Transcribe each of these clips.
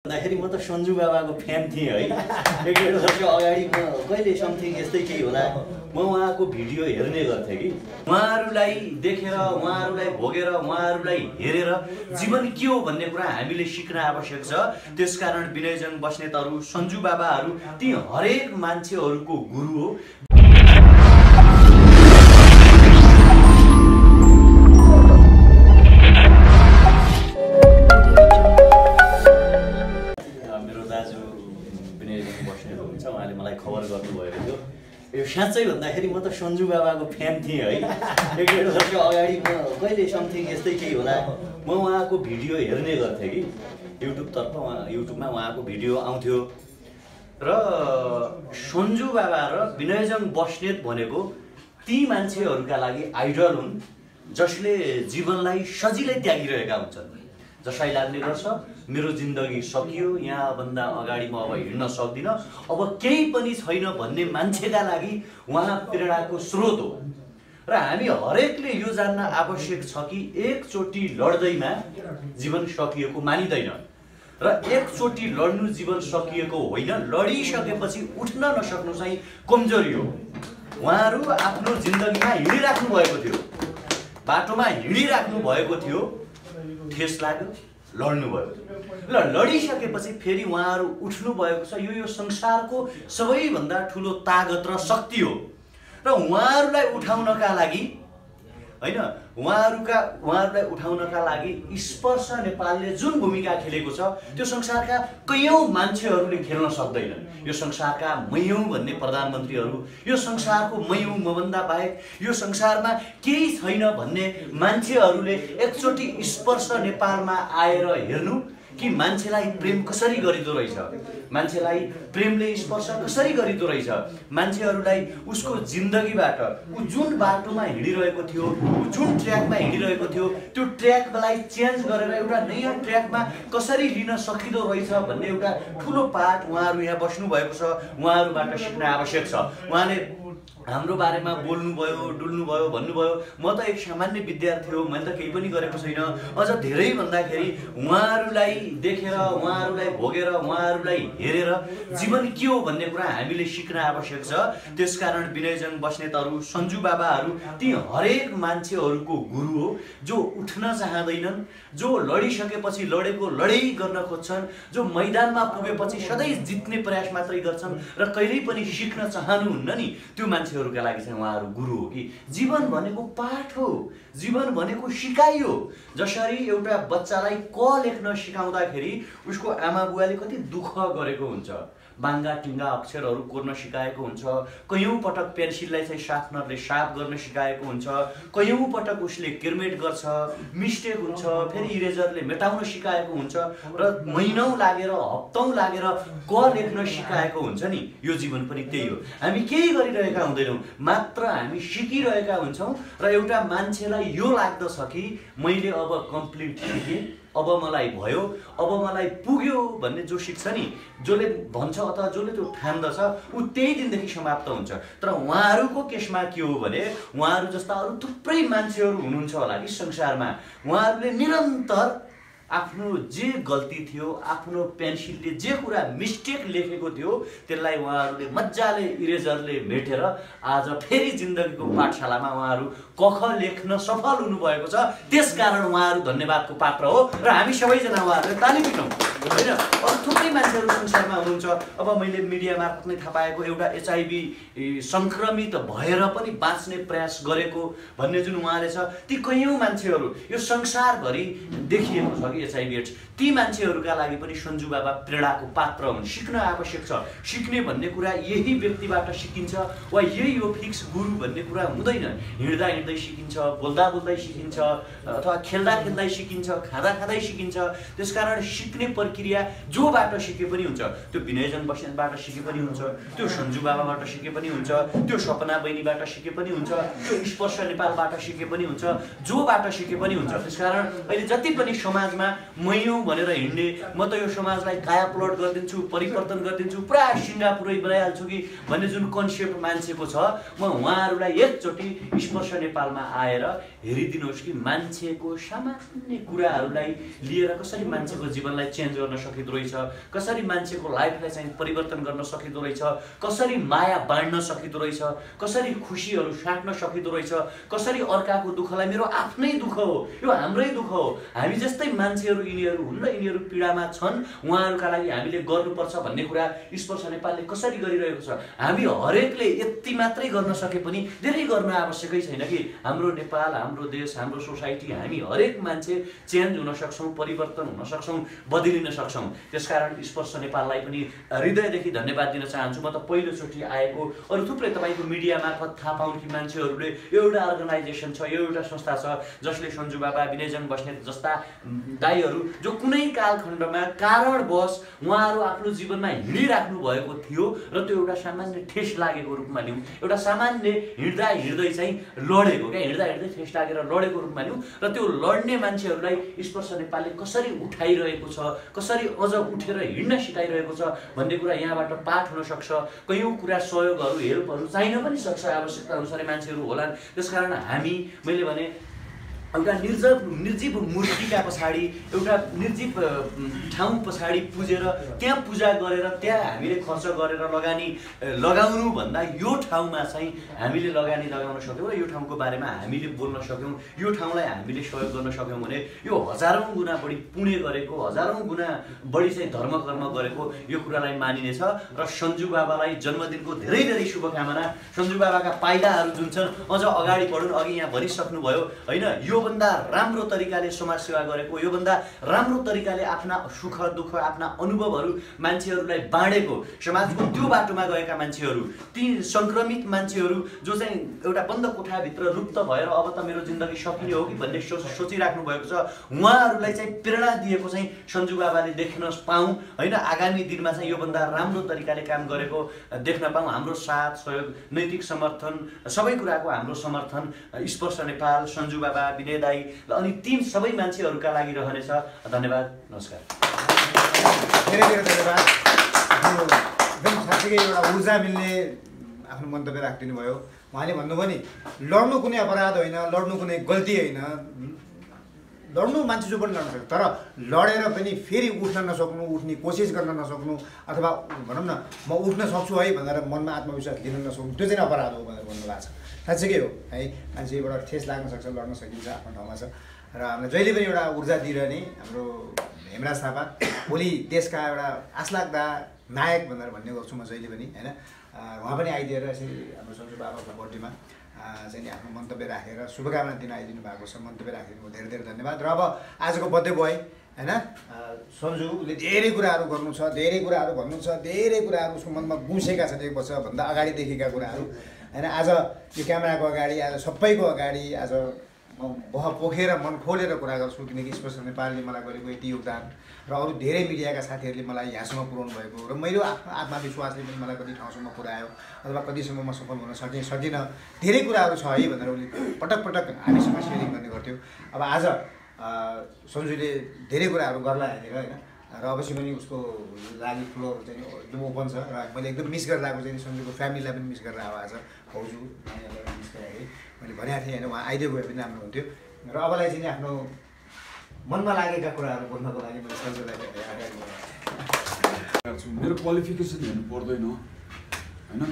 भन्दाखेरि म त सन्जु बाबाको फ्यान थिएँ है। एक डेढ वर्ष अगाडि म कहिले समथिङ यस्तै केही होला म उहाँको भिडियो हेर्ने गर्थेँ कि उहाँहरूलाई देखेर उहाँहरूलाई भोगेर उहाँहरूलाई हेरेर जीवन के हो भन्ने कुरा हामीले सिक्न आवश्यक छ। त्यसकारण विनयजन बस्नेतहरू सन्जु बाबाहरू ती हरेक मान्छेहरूको गुरु हो। उहाँले मलाई खबर गर्नुभएको थियो। यो साँच्चै भन्दाखेरि म त सन्जु बाबाको फ्यान थिएँ है। एक डेढ वर्ष अगाडि म कहिले समथिङ यस्तै केही होला म उहाँको भिडियो हेर्ने गर्थेँ कि युट्युबमा उहाँको भिडियो आउँथ्यो र सन्जु बाबा र विनयजन बस्नेत भनेको ती मान्छेहरूका लागि आइडल हुन् जसले जीवनलाई सजिलै त्यागिरहेका हुन्छन्। जसलाई लाग्ने गर्छ मेरो जिन्दगी सकियो, यहाँभन्दा अगाडि म अब हिँड्न सक्दिनँ, अब केही पनि छैन भन्ने मान्छेका लागि उहाँ प्रेरणाको स्रोत हो। र हामी हरेकले यो जान्न आवश्यक छ कि एकचोटि लड्दैमा जीवन सकिएको मानिँदैन र एकचोटि लड्नु जीवन सकिएको होइन, लडिसकेपछि उठ्न नसक्नु चाहिँ कमजोरी हो। उहाँहरू आफ्नो जिन्दगीमा हिँडिराख्नु भएको थियो, बाटोमा हिँडिराख्नु भएको थियो, ठेस लाग्यो, लड्नुभयो ल लडिसकेपछि फेरि उहाँहरू उठ्नु भएको छ। यो संसारको सबैभन्दा ठुलो तागत र शक्ति हो र उहाँहरूलाई उठाउनका लागि हैन उहाँहरूलाई उठाउनका लागि स्पर्श नेपालले जुन भूमिका खेलेको छ त्यो संसारका कयौं मान्छेहरूले खेल्न सक्दैनन्। यो संसारका मैयौं भन्ने प्रधानमन्त्रीहरू, यो संसारको मैयौं मभन्दा बाहेक यो संसारमा केही छैन भन्ने मान्छेहरूले एकचोटि स्पर्श नेपालमा आएर हेर्नु कि मान्छेलाई प्रेम कसरी गरिदो रहेछ, मान्छेलाई प्रेमले स्पर्श कसरी गरिदो रहेछ, मान्छेहरूलाई उसको जिन्दगीबाट ऊ जुन बाटोमा हिँडिरहेको थियो, ऊ जुन ट्र्याकमा हिँडिरहेको थियो त्यो ट्र्याकलाई चेन्ज गरेर एउटा नयाँ ट्र्याकमा कसरी लिन सकिदो रहेछ भन्ने एउटा ठुलो पाठ उहाँहरू यहाँ बस्नु भएको छ। उहाँहरूबाट सिक्न आवश्यक छ। उहाँले हाम्रो बारेमा बोल्नुभयो, डुल्नुभयो, भन्नुभयो म त एक सामान्य विद्यार्थी हो, मैले त केही पनि गरेको छैन। अझ धेरै भन्दाखेरि उहाँहरूलाई देखेर उहाँहरूलाई भोगेर उहाँहरूलाई हेरेर जीवन के हो भन्ने कुरा हामीले सिक्न आवश्यक छ। त्यसकारण विनयजन बस्नेतहरू सन्जु बाबाहरू ती हरेक मान्छेहरूको गुरु हो जो उठ्न चाहँदैनन्, जो लडिसकेपछि लडेको लडाई गर्न खोज्छन्, जो मैदानमा पुगेपछि सधैँ जित्ने प्रयास मात्रै गर्छन् र कहिल्यै पनि सिक्न चाहनुहुन्न नि, त्यो मान्छेहरूका लागि चाहिँ उहाँहरू गुरु हो। कि जीवन भनेको पाठ हो, जीवन भनेको सिकाइ हो। जसरी एउटा बच्चालाई क लेख्न सिकाउँदाखेरि उसको आमा बुवाले कति दुःख गरेको हुन्छ, बाङ्गा टिङ्गा अक्षरहरू कोर्न सिकाएको हुन्छ, कयौं पटक पेन्सिललाई चाहिँ सार्पनरले सार्प गर्न सिकाएको हुन्छ, कयौं पटक उसले किरमेट गर्छ, मिस्टेक हुन्छ, फेरि इरेजरले मेटाउन सिकाएको हुन्छ र महिनौं लागेर हप्तौं लागेर क लेख्न सिकाएको हुन्छ नि। यो जीवन पनि त्यही हो। हामी केही गरिरहेका हुँदैनौँ, मात्र हामी सिकिरहेका हुन्छौँ र एउटा मान्छेलाई यो लाग्दछ कि मैले अब कम्प्लिट सिकेँ, अब मलाई भयो, अब मलाई पुग्यो भन्ने जो सिक्छ नि, जसले भन्छ अथवा जसले त्यो ठान्दछ ऊ त्यही दिनदेखि समाप्त हुन्छ। तर उहाँहरूको केसमा के हो भने उहाँहरू जस्ता अरू थुप्रै मान्छेहरू हुनुहुन्छ होला कि संसारमा, उहाँहरूले निरन्तर आफ्नो जे गल्ती थियो, आफ्नो पेन्सिलले जे कुरा मिस्टेक लेखेको थियो त्यसलाई उहाँहरूले मजाले इरेजरले मेटेर आज फेरि जिन्दगीको पाठशालामा उहाँहरू कख लेख्न सफल हुनुभएको छ। त्यसकारण उहाँहरू धन्यवादको पात्र हो र हामी सबैजना उहाँहरूले ताली पिटौँ होइन। अरू थुप्रै मान्छेहरू संसारमा हुनुहुन्छ। अब मैले मिडिया मार्फत नै थाहा पाएको एउटा एचआइभी संक्रमित भएर पनि बाँच्ने प्रयास गरेको भन्ने जुन उहाँले छ, ती कयौं मान्छेहरू यो संसारभरि देखिएको छ कि एचआइभी एड्स। ती मान्छेहरूका लागि पनि सन्जु बाबा प्रेरणाको पात्र हुन्। सिक्न आवश्यक छ। सिक्ने भन्ने कुरा यही व्यक्तिबाट सिकिन्छ वा यही हो फिक्स गुरु भन्ने कुरा हुँदैन। हिँड्दा हिँड्दै सिकिन्छ, बोल्दा बोल्दै सिकिन्छ, अथवा खेल्दा खेल्दै सिकिन्छ, खाँदा खाँदै सिकिन्छ। त्यसकारण सिक्ने प्रक्रिया जोबाट सिके पनि हुन्छ, त्यो विनयजन बस्नेतबाट सिके पनि हुन्छ, त्यो सन्जु बाबाबाट सिके पनि हुन्छ, त्यो सपना बहिनीबाट सिके पनि हुन्छ, त्यो स्पर्श नेपालबाट सिके पनि हुन्छ, जोबाट सिके पनि हुन्छ। त्यसकारण अहिले जति पनि समाजमा मैयौँ भनेर हिँड्ने, म त यो समाजलाई कायापलट गरिदिन्छु, परिवर्तन गरिदिन्छु, पुरा सिङ्गापुरै बनाइहाल्छु कि भन्ने जुन कन्सेप्ट मान्छेको छ, म उहाँहरूलाई एकचोटि स्पर्श नेपालमा आएर हेरिदिनुहोस् कि मान्छेको सामान्य कुराहरूलाई लिएर कसरी मान्छेको जीवनलाई चेन्ज गर्न सकिँदो रहेछ, कसरी मान्छेको लाइफलाई चाहिँ परिवर्तन गर्न सकिँदो रहेछ, कसरी माया बाँड्न सकिँदो रहेछ, कसरी खुसीहरू साट्न सकिँदो रहेछ, कसरी अर्काको दुःखलाई मेरो आफ्नै दुःख हो, यो हाम्रै दुःख हो, हामी जस्तै मान्छेहरू यिनीहरू हुन् र यिनीहरू पीडामा छन्, उहाँहरूका लागि हामीले गर्नुपर्छ भन्ने कुरा स्पर्श नेपालले कसरी गरिरहेको छ। हामी हरेकले यति मात्रै गर्न सके पनि धेरै गर्न आवश्यकै छैन कि हाम्रो नेपाल, हाम्रो देश, हाम्रो सोसाइटी, हामी हरेक मान्छे चेन्ज हुन सक्छौँ, परिवर्तन हुन सक्छौँ, बदलिन सक्छौँ। त्यसकारण स्पर्श नेपाललाई पनि हृदयदेखि धन्यवाद दिन चाहन्छु। म त पहिलोचोटि आएको, अरू थुप्रै तपाईँको मिडिया मार्फत थाहा पाउँ कि मान्छेहरूले एउटा अर्गनाइजेसन छ, एउटा संस्था छ जसले सन्जु बाबा, विनयजन बस्नेत जस्ता दाइहरू जो कुनै कालखण्डमा कारणवश उहाँहरू आफ्नो जीवनमा हिँडिराख्नु भएको थियो र त्यो एउटा सामान्य ठेस लागेको रूपमा लिउँ, एउटा सामान्य हिँड्दा हिँड्दै चाहिँ लडेको क्या, हिँड्दा हिँड्दै ठेस लागेर लडेको रूपमा लिउँ र त्यो लड्ने मान्छेहरूलाई स्पर्श नेपालले कसरी उठाइरहेको छ, कसरी अझ उठेर हिँड्न सिकाइरहेको छ भन्ने कुरा यहाँबाट पाठ हुन सक्छ। कयौँ कुरा सहयोगहरू, हेल्पहरू चाहिन पनि सक्छ, आवश्यकता अनुसार मान्छेहरू होलान्। त्यसकारण हामी, मैले भने एउटा निर्जीव मूर्तिका पछाडि, एउटा निर्जीव ठाउँ पछाडि पुजेर त्यहाँ पूजा गरेर त्यहाँ हामीले खर्च गरेर लगानी लगाउनु भन्दा यो ठाउँमा चाहिँ हामीले लगानी लगाउन सक्यौँ र यो ठाउँको बारेमा हामीले बोल्न सक्यौँ, यो ठाउँलाई हामीले सहयोग गर्न सक्यौँ भने यो हजारौँ गुणा बढी पुण्य गरेको, हजारौँ गुणा बढी चाहिँ धर्म कर्म गरेको यो कुरालाई मानिनेछ। र सन्जु बाबालाई जन्मदिनको धेरै धेरै शुभकामना। सन्जु बाबाका पाइलाहरू जुन छन् अझ अगाडि बढुन्, अघि यहाँ भनिसक्नुभयो होइन, योभन्दा राम्रो तरिकाले समाजसेवा गरेको, योभन्दा राम्रो तरिकाले आफ्ना सुख दुःख, आफ्ना अनुभवहरू मान्छेहरूलाई बाँडेको, समाजको त्यो बाटोमा गएका मान्छेहरू, ती सङ्क्रमित मान्छेहरू जो चाहिँ एउटा बन्द कोठाभित्र लुप्त भएर अब त मेरो जिन्दगी सकिने हो कि भन्ने सोचिराख्नु भएको छ, उहाँहरूलाई चाहिँ प्रेरणा दिएको चाहिँ सन्जु बाबाले देख्न पाऊँ होइन। आगामी दिनमा चाहिँ योभन्दा राम्रो तरिकाले काम गरेको देख्न पाऊँ। हाम्रो साथ सहयोग, नैतिक समर्थन, सबै कुराको हाम्रो समर्थन स्पर्श नेपाल, सन्जु बाबा, विनय दाई अनि टिम सबै मान्छेहरूका लागि रहनेछ। धन्यवाद, नमस्कार। धेरै धेरै धन्यवाद। एकदम साँच्चीकै एउटा ऊर्जा मिल्ने आफ्नो मन्तव्य राखिदिनु भयो। उहाँले भन्नुभयो नि, लड्नु कुनै अपराध होइन, लड्नु कुनै गल्ती होइन, लड्नु मान्छे जो पनि लड्न सक्छ, तर लडेर पनि फेरि उठ्न नसक्नु, उठ्ने कोसिस गर्न नसक्नु, अथवा भनौँ न म उठ्न सक्छु है भनेर मनमा आत्मविश्वास लिन नसक्नु, त्यो चाहिँ अपराध हो भनेर भन्नुभएको छ। साँच्चीकै हो है, मान्छेबाट ठेस लाग्न सक्छ, लड्न सकिन्छ, आफ्नो ठाउँमा छ। र हामीलाई जहिले पनि एउटा ऊर्जा दिइरहने हाम्रो हेमराज थापा, भोलि देशका एउटा आशलाग्दा नायक भनेर भन्ने गर्छु म जहिले पनि होइन। उहाँ पनि आइदिएर यसरी हाम्रो सन्जु बाबाको बर्थडेमा चाहिँ आफ्नो मन्तव्य राखेर शुभकामना दिन आइदिनु भएको छ, मन्तव्य राखिदिनु धेरै धेरै धन्यवाद। र अब आजको बर्थडे बोय होइन सन्जुले धेरै कुराहरू गर्नु छ, धेरै कुराहरू भन्नु छ, धेरै कुराहरू उसको मनमा गुसेका छन् 1 वर्षभन्दा अगाडिदेखिका कुराहरू होइन। आज यो क्यामेराको अगाडि, आज सबैको अगाडि आज म बह पोखेर मन खोलेर कुरा गर्छु, किनकि स्पर्श नेपालले मलाई गरेको यति योगदान र अरू धेरै मिडियाका साथीहरूले मलाई यहाँसम्म पुर्याउनु भएको र मेरो आफ्नो आत्मविश्वासले पनि मलाई कति ठाउँसम्म पुर्यायो अथवा कतिसम्म म सफल हुन सकिनँ, धेरै कुराहरू छ है भनेर उसले पटक पटक हामीसँग सेयरिङ गर्ने गर्थ्यो। अब आज सन्जुले धेरै कुराहरू गर्ला हेरेर होइन, र अवश्य पनि उसको लागि फ्लोर चाहिँ एकदम ओपन छ र मैले एकदम मिस गरेर आएको चाहिँ सन्जुको फ्यामिलीलाई पनि मिस गरेर अब आज भाउजू नानीहरूलाई मिस गरेँ है। मैले भनेको थिएँ होइन, उहाँ आइदियो गए पनि राम्रो हुन्थ्यो। र अबलाई चाहिँ आफ्नो मनमा लागेका कुराहरू बोल्नको लागि मैले सन्जुलाई अगाडि बढाएको छु। मेरो क्वालिफिकेसन हेर्नु पर्दैन होइन,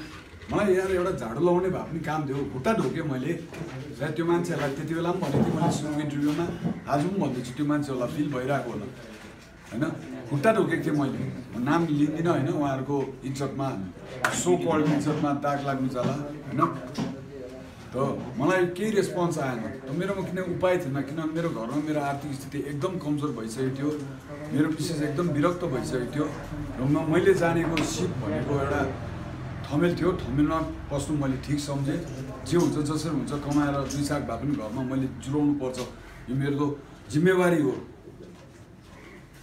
मलाई यार एउटा झाडु लगाउने भए पनि काम थियो, खुट्टा ढोकेँ मैले। सायद त्यो मान्छेहरूलाई त्यति बेला पनि भनेको थिएँ मैले सुनको इन्टरभ्यूमा, आज पनि भन्दैछु, त्यो मान्छेहरूलाई फिल भइरहेको होला होइन। खुट्टा ढोकेको थिएँ मैले, नाम लिँदिनँ होइन, उहाँहरूको इज्जतमा, सो कल्ड इज्जतमा दाग लाग्नु जाला होइन। त मलाई केही रेस्पोन्स आएन, त मेरोमा किन उपाय थिएन, किनभने मेरो घरमा मेरो आर्थिक स्थिति एकदम कमजोर भइसकेको थियो, मेरो विशेष एकदम विरक्त भइसकेको थियो र मैले जानेको सिप भनेको एउटा ठमेल थियो, ठमेलमा पस्नु मैले ठिक सम्झेँ। जे हुन्छ जसरी हुन्छ कमाएर 2 साग भए पनि घरमा मैले जुराउनु पर्छ, यो मेरो जिम्मेवारी हो।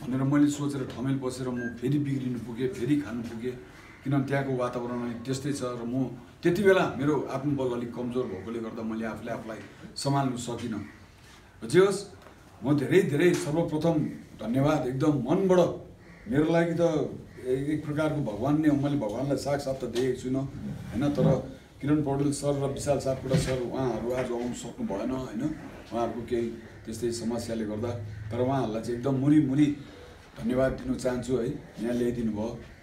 भनेर मैले सोचेर ठमेल बसेर म फेरि बिग्रिनु पुगेँ, फेरि खानु पुगेँ, किनभने त्यहाँको वातावरण अलिक त्यस्तै छ र म त्यति बेला मेरो आत्मबल अलिक कमजोर भएकोले गर्दा मैले आफूलाई सम्हाल्नु सकिनँ। जे होस्, म धेरै सर्वप्रथम धन्यवाद एकदम मनबाट। मेरो लागि त एक प्रकारको भगवान् नै हो, मैले भगवान्लाई साक्षात् त देखेको छुइनँ होइन, तर किरण पौडेल सर र विशाल सापकोटा सर उहाँहरू आज आउनु सक्नु भएन होइन, उहाँहरूको केही त्यस्तै समस्याले गर्दा, तर उहाँहरूलाई चाहिँ एकदम मुरी धन्यवाद दिन चाहन्छु है, यहाँ ल्याइदिनु भयो।